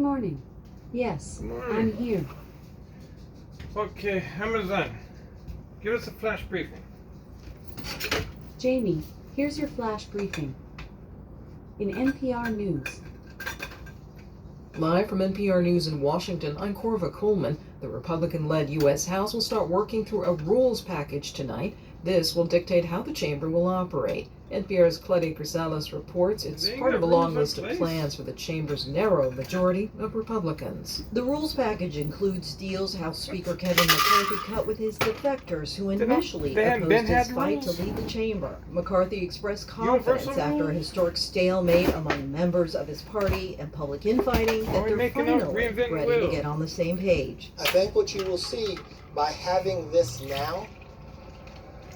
morning. Yes, Good morning. I'm here. Okay, Amazon, give us a flash briefing. Jamie, here's your flash briefing. In NPR News. Live from NPR News in Washington, I'm Corva Coleman. The Republican-led U.S. House will start working through a rules package tonight. This will dictate how the chamber will operate. NPR's Claudia Grisales reports it's part of a long list of plans for the chamber's narrow majority of Republicans. The rules package includes deals House Speaker Kevin McCarthy cut with his defectors who initially opposed his fight to leave the chamber. McCarthy expressed confidence after a historic stalemate among members of his party and public infighting that they're finally ready to get on the same page. I think what you will see by having this now,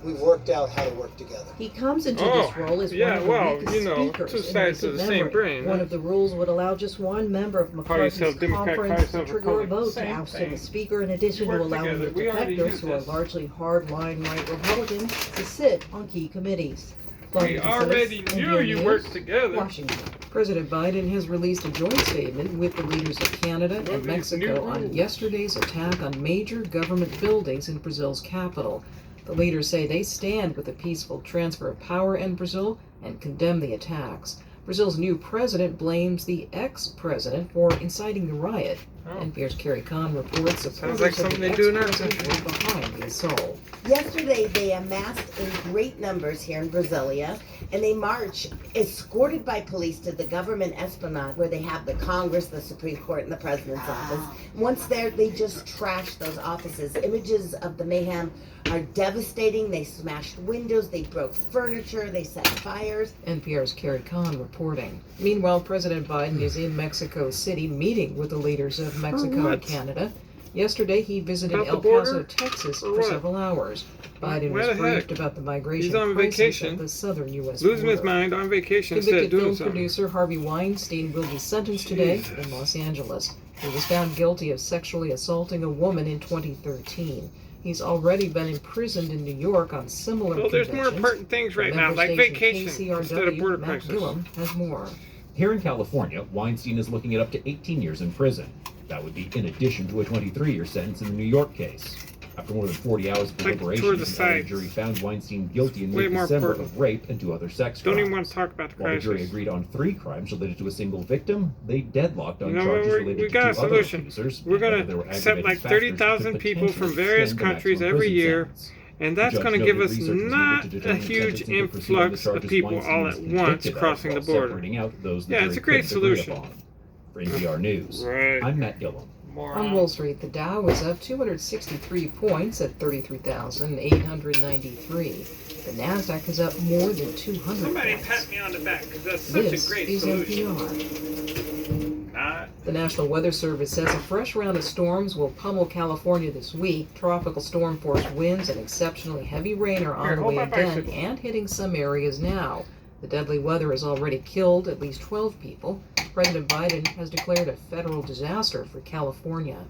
we've worked out how to work together. He comes into this role as one of the weakest speakers two sides in of the recent same memory. brain. One of the rules would allow just one member of McCarthy's conference to trigger a vote to oust the speaker, in addition to allowing the defectors, who are largely hardline right Republicans, to sit on key committees. We already knew you worked together. Washington. President Biden has released a joint statement with the leaders of Canada and Mexico on yesterday's attack on major government buildings in Brazil's capital. The leaders say they stand with the peaceful transfer of power in Brazil and condemn the attacks. Brazil's new president blames the ex-president for inciting the riot. NPR's Carrie Kahn reports supporters like of something the they do in our ex-president country. were behind the assault. Yesterday, they amassed in great numbers here in Brasilia, and they march escorted by police to the government esplanade where they have the Congress, the Supreme Court, and the President's office. Once there, they just trashed those offices. Images of the mayhem are devastating. They smashed windows, they broke furniture, they set fires. NPR's Carrie Kahn reporting. Meanwhile, President Biden is in Mexico City meeting with the leaders of Mexico and Canada. Yesterday, he visited El Paso, Texas for several hours. Biden was briefed about the migration crisis at the southern U.S. border. Losing his mind on vacation instead of Convicted doing film something. producer Harvey Weinstein will be sentenced today in Los Angeles. He was found guilty of sexually assaulting a woman in 2013. He's already been imprisoned in New York on similar convictions. There's more important things right now, like vacation instead of border Matt crisis. Gillum has more. Here in California, Weinstein is looking at up to 18 years in prison. That would be in addition to a 23-year sentence in the New York case. After more than 40 hours of deliberations, the jury found Weinstein guilty in mid-December of rape and 2 other sex crimes. Don't even want to talk about the While the jury crisis. agreed on 3 crimes related to a single victim, they deadlocked on charges we related to got a 2 other solution. accusers. We're Whether going there were to accept aggravating like factors that 30,000 could people from potentially various extend the countries maximum every prison year. sentence. And that's The going to judge give noted us research was needed not to a determine huge sentencing to proceed on the influx of charges people Weinstein all was at convicted once of, crossing the while border. separating out those the Yeah, jury it's a great couldn't agree solution. upon. For NPR News, Right. I'm Matt Gillum. On Wall Street, the Dow is up 263 points at 33,893. The Nasdaq is up more than 200 Somebody points. pat me on the back, because that's such This a great is solution. NPR. Not. The National Weather Service says a fresh round of storms will pummel California this week. Tropical storm force winds and exceptionally heavy rain are on the way again and hitting some areas now. The deadly weather has already killed at least 12 people. President Biden has declared a federal disaster for California.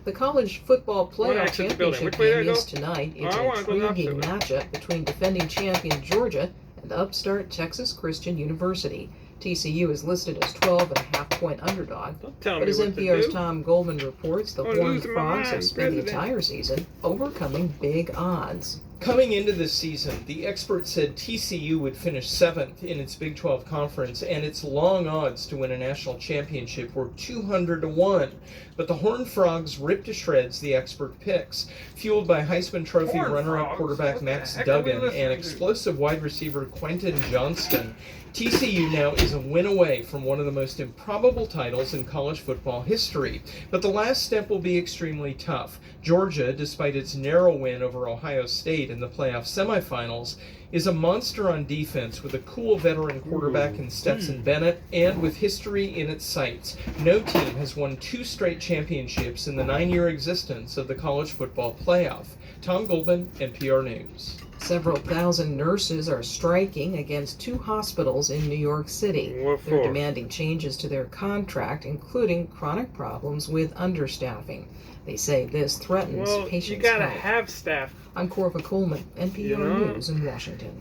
The college football playoff championship game is tonight. It's an intriguing matchup between defending champion Georgia and upstart Texas Christian University. TCU is listed as 12.5-point underdog. But as NPR's Tom Goldman reports, the Horned Frogs have spent the entire season overcoming big odds. Coming into this season, the experts said TCU would finish 7th in its Big 12 conference, and its long odds to win a national championship were 200-1. But the Horned Frogs ripped to shreds the expert picks, fueled by Heisman Trophy runner-up quarterback Max Duggan and explosive wide receiver Quentin Johnston. TCU now is a win away from one of the most improbable titles in college football history, but the last step will be extremely tough. Georgia, despite its narrow win over Ohio State in the playoff semifinals, is a monster on defense with a cool veteran quarterback in Stetson Bennett and with history in its sights. No team has won 2 straight championships in the 9-year existence of the college football playoff. Tom Goldman, NPR News. Several thousand nurses are striking against 2 hospitals in New York City. They're demanding changes to their contract, including chronic problems with understaffing. They say this threatens patients' you gotta health. have staff. I'm Corva Coleman, NPR News in Washington.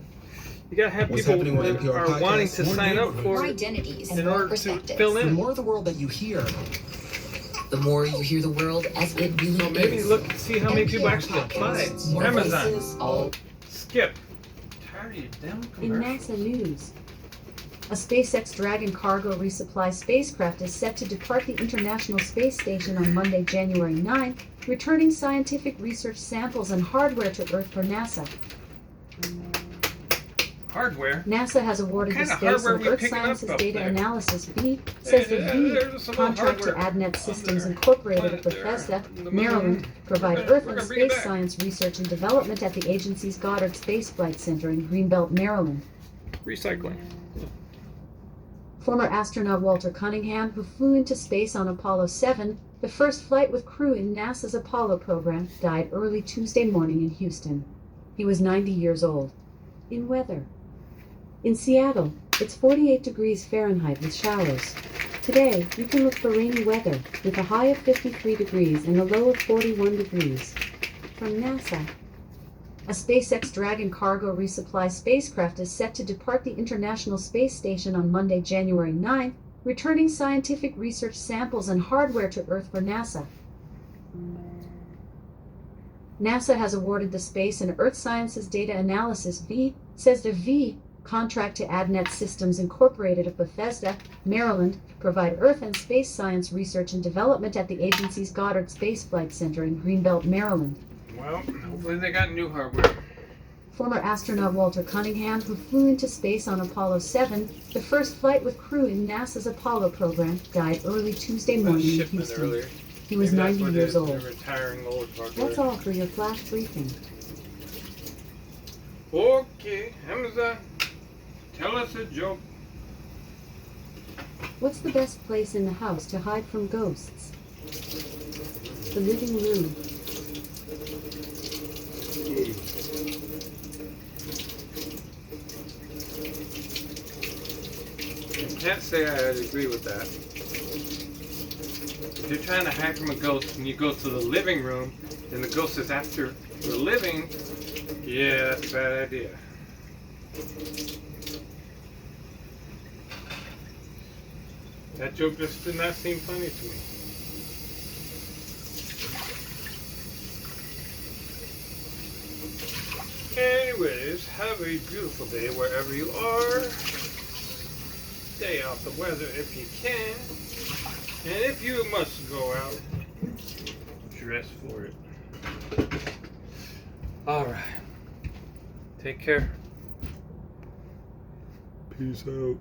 You gotta have What's people happening with that NPR are podcasts? wanting to More sign up neighborhoods. for More it identities in and more order to perspectives. fill The in. more of the world that you hear, The more you hear the world as it really So maybe is. look, see how many people NPR actually applied. podcasts, more Amazon. voices, all Skip. Tired of you damn In commercials. NASA news, a SpaceX Dragon cargo resupply spacecraft is set to depart the International Space Station on Monday, January 9th, returning scientific research samples and hardware to Earth for NASA. Hardware. NASA has awarded What the kind of Space hardware and we Earth picking up Sciences up Data there? Analysis V, says the V There's some more contract to hardware AdNet up Systems there. Incorporated of Put it there. Bethesda, In the Maryland, moon. provide We're Earth gonna and bring it space back. science research and development at the agency's Goddard Space Flight Center in Greenbelt, Maryland. Recycling. Former astronaut Walter Cunningham, who flew into space on Apollo 7, the first flight with crew in NASA's Apollo program, died early Tuesday morning in Houston. He was 90 years old. In weather. In Seattle, it's 48 degrees Fahrenheit with showers. Today, you can look for rainy weather with a high of 53 degrees and a low of 41 degrees. From NASA. A SpaceX Dragon cargo resupply spacecraft is set to depart the International Space Station on Monday, January 9th, returning scientific research samples and hardware to Earth for NASA. NASA has awarded the Space and Earth Sciences Data Analysis V, says the V, contract to AdNet Systems Incorporated of Bethesda, Maryland, provide Earth and space science research and development at the agency's Goddard Space Flight Center in Greenbelt, Maryland. Well, hopefully they got new hardware. Former astronaut Walter Cunningham, who flew into space on Apollo 7, the first flight with crew in NASA's Apollo program, died early Tuesday morning in Shipment Houston. earlier. He was Maybe that's 90 what it years is, they're old. retiring old hardware. That's all for your flash briefing. Okay, Amazon. Tell us a joke. What's the best place in the house to hide from ghosts? The living room. I can't say I agree with that. If you're trying to hide from a ghost and you go to the living room and the ghost is after the living, yeah, that's a bad idea. That joke just did not seem funny to me. Anyways, have a beautiful day wherever you are. Stay out the weather if you can. And if you must go out, dress for it. Alright. Take care. Peace out.